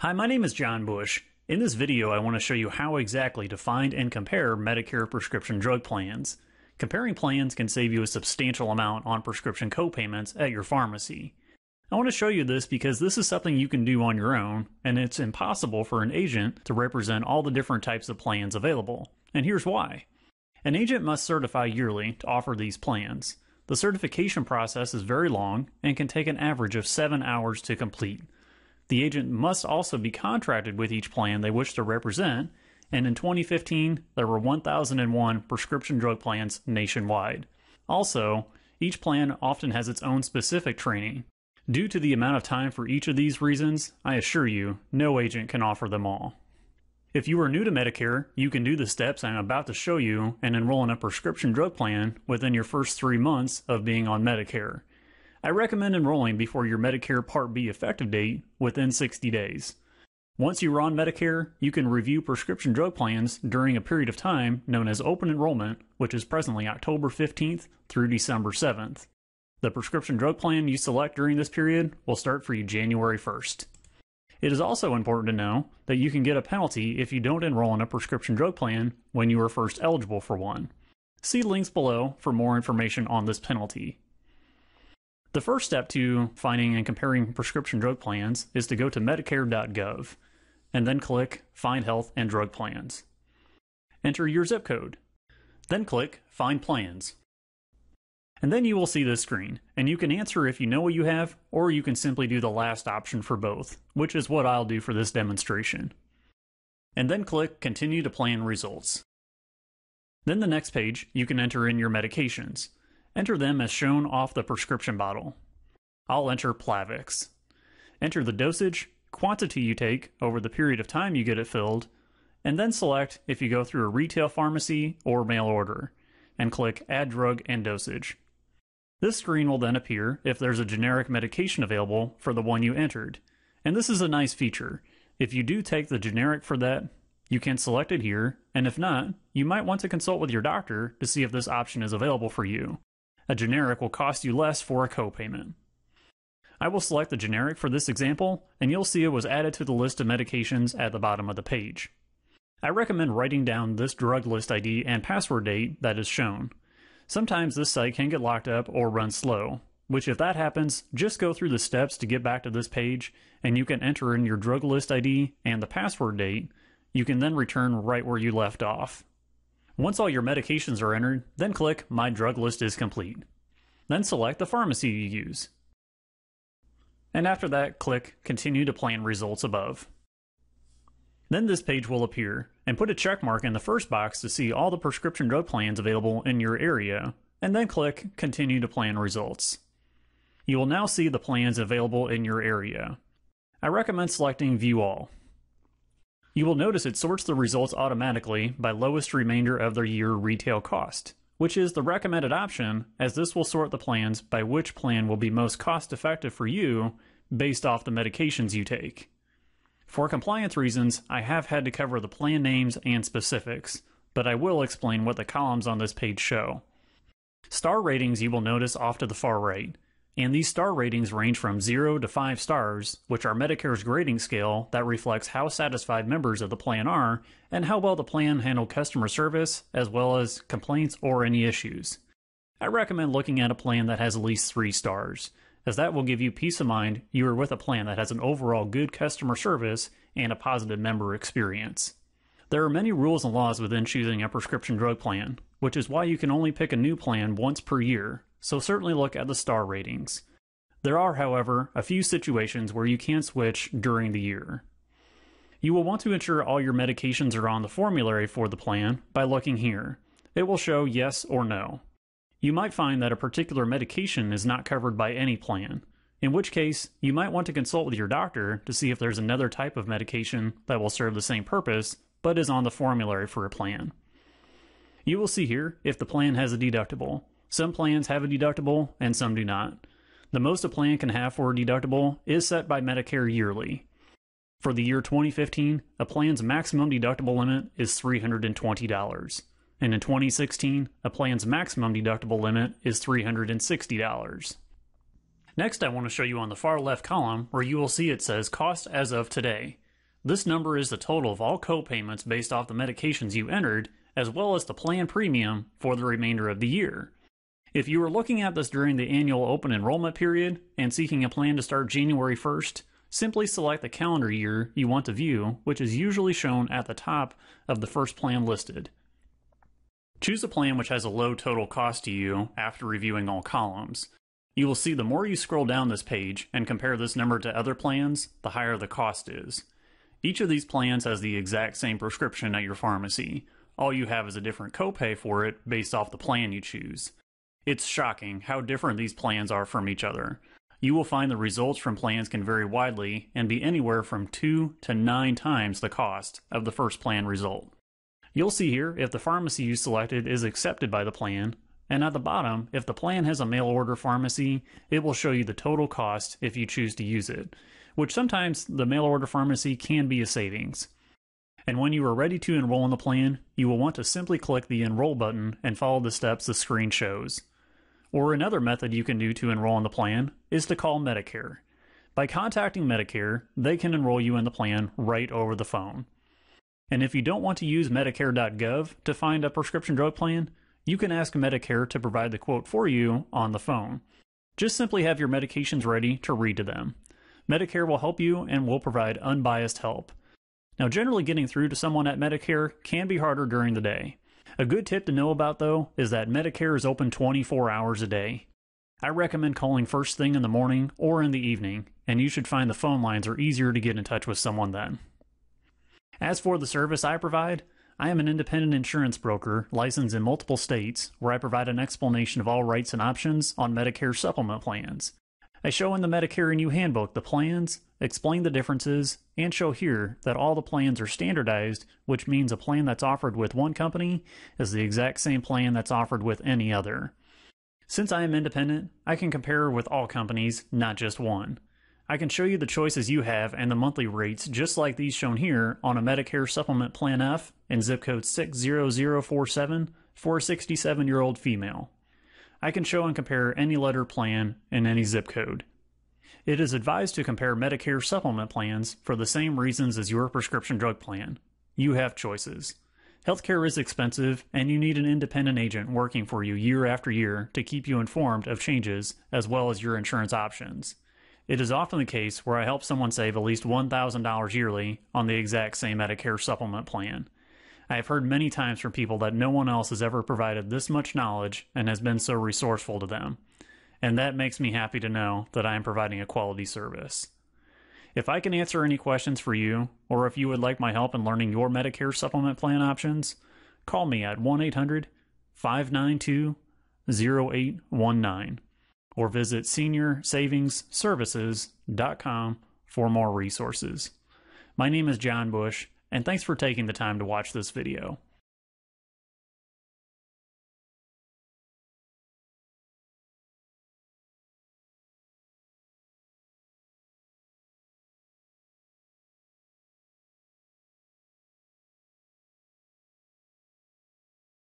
Hi, my name is John Bush. In this video, I want to show you how exactly to find and compare Medicare prescription drug plans. Comparing plans can save you a substantial amount on prescription co-payments at your pharmacy. I want to show you this because this is something you can do on your own, and it's impossible for an agent to represent all the different types of plans available. And here's why. An agent must certify yearly to offer these plans. The certification process is very long and can take an average of 7 hours to complete. The agent must also be contracted with each plan they wish to represent, and in 2015, there were 1,001 prescription drug plans nationwide. Also, each plan often has its own specific training. Due to the amount of time for each of these reasons, I assure you, no agent can offer them all. If you are new to Medicare, you can do the steps I'm about to show you and enroll in a prescription drug plan within your first 3 months of being on Medicare. I recommend enrolling before your Medicare Part B effective date within 60 days. Once you are on Medicare, you can review prescription drug plans during a period of time known as open enrollment, which is presently October 15th through December 7th. The prescription drug plan you select during this period will start for you January 1st. It is also important to know that you can get a penalty if you don't enroll in a prescription drug plan when you are first eligible for one. See links below for more information on this penalty. The first step to finding and comparing prescription drug plans is to go to Medicare.gov and then click Find Health and Drug Plans. Enter your zip code. Then click Find Plans. And then you will see this screen, and you can answer if you know what you have, or you can simply do the last option for both, which is what I'll do for this demonstration. And then click Continue to Plan Results. Then the next page, you can enter in your medications. Enter them as shown off the prescription bottle. I'll enter Plavix. Enter the dosage, quantity you take over the period of time you get it filled, and then select if you go through a retail pharmacy or mail order, and click Add Drug and Dosage. This screen will then appear if there's a generic medication available for the one you entered. And this is a nice feature. If you do take the generic for that, you can select it here, and if not, you might want to consult with your doctor to see if this option is available for you. A generic will cost you less for a co-payment. I will select the generic for this example, and you'll see it was added to the list of medications at the bottom of the page. I recommend writing down this drug list ID and password date that is shown. Sometimes this site can get locked up or run slow, which if that happens, just go through the steps to get back to this page, and you can enter in your drug list ID and the password date. You can then return right where you left off. Once all your medications are entered, then click My Drug List is Complete. Then select the pharmacy you use. And after that, click Continue to Plan Results above. Then this page will appear, and put a check mark in the first box to see all the prescription drug plans available in your area, and then click Continue to Plan Results. You will now see the plans available in your area. I recommend selecting View All. You will notice it sorts the results automatically by lowest remainder of their year retail cost, which is the recommended option, as this will sort the plans by which plan will be most cost effective for you based off the medications you take. For compliance reasons, I have had to cover the plan names and specifics, but I will explain what the columns on this page show. Star ratings you will notice off to the far right, and these star ratings range from 0 to 5 stars, which are Medicare's grading scale that reflects how satisfied members of the plan are and how well the plan handled customer service, as well as complaints or any issues. I recommend looking at a plan that has at least 3 stars, as that will give you peace of mind you are with a plan that has an overall good customer service and a positive member experience. There are many rules and laws within choosing a prescription drug plan, which is why you can only pick a new plan once per year, so certainly look at the star ratings. There are, however, a few situations where you can switch during the year. You will want to ensure all your medications are on the formulary for the plan by looking here. It will show yes or no. You might find that a particular medication is not covered by any plan, in which case you might want to consult with your doctor to see if there's another type of medication that will serve the same purpose but is on the formulary for a plan. You will see here if the plan has a deductible. Some plans have a deductible and some do not. The most a plan can have for a deductible is set by Medicare yearly. For the year 2015, a plan's maximum deductible limit is $320. And in 2016, a plan's maximum deductible limit is $360. Next, I want to show you on the far left column where you will see it says Cost as of today. This number is the total of all co-payments based off the medications you entered, as well as the plan premium for the remainder of the year. If you are looking at this during the annual open enrollment period and seeking a plan to start January 1st, simply select the calendar year you want to view, which is usually shown at the top of the first plan listed. Choose a plan which has a low total cost to you after reviewing all columns. You will see the more you scroll down this page and compare this number to other plans, the higher the cost is. Each of these plans has the exact same prescription at your pharmacy. All you have is a different copay for it based off the plan you choose. It's shocking how different these plans are from each other. You will find the results from plans can vary widely and be anywhere from 2 to 9 times the cost of the first plan result. You'll see here if the pharmacy you selected is accepted by the plan, and at the bottom, if the plan has a mail order pharmacy, it will show you the total cost if you choose to use it, which sometimes the mail order pharmacy can be a savings. And when you are ready to enroll in the plan, you will want to simply click the Enroll button and follow the steps the screen shows. Or another method you can do to enroll in the plan is to call Medicare. By contacting Medicare, they can enroll you in the plan right over the phone. And if you don't want to use Medicare.gov to find a prescription drug plan, you can ask Medicare to provide the quote for you on the phone. Just simply have your medications ready to read to them. Medicare will help you and will provide unbiased help. Now, generally getting through to someone at Medicare can be harder during the day. A good tip to know about, though, is that Medicare is open 24 hours a day. I recommend calling first thing in the morning or in the evening, and you should find the phone lines are easier to get in touch with someone then. As for the service I provide, I am an independent insurance broker licensed in multiple states where I provide an explanation of all rights and options on Medicare supplement plans. I show in the Medicare and You Handbook the plans, explain the differences, and show here that all the plans are standardized, which means a plan that's offered with one company is the exact same plan that's offered with any other. Since I am independent, I can compare with all companies, not just one. I can show you the choices you have and the monthly rates just like these shown here on a Medicare Supplement Plan F in zip code 60047 for a 67-year-old female. I can show and compare any letter plan in any zip code. It is advised to compare Medicare supplement plans for the same reasons as your prescription drug plan. You have choices. Healthcare is expensive, and you need an independent agent working for you year after year to keep you informed of changes as well as your insurance options. It is often the case where I help someone save at least $1,000 yearly on the exact same Medicare supplement plan. I have heard many times from people that no one else has ever provided this much knowledge and has been so resourceful to them. And that makes me happy to know that I am providing a quality service. If I can answer any questions for you, or if you would like my help in learning your Medicare supplement plan options, call me at 1-800-592-0819 or visit seniorsavingservices.com for more resources. My name is John Bush, and thanks for taking the time to watch this video.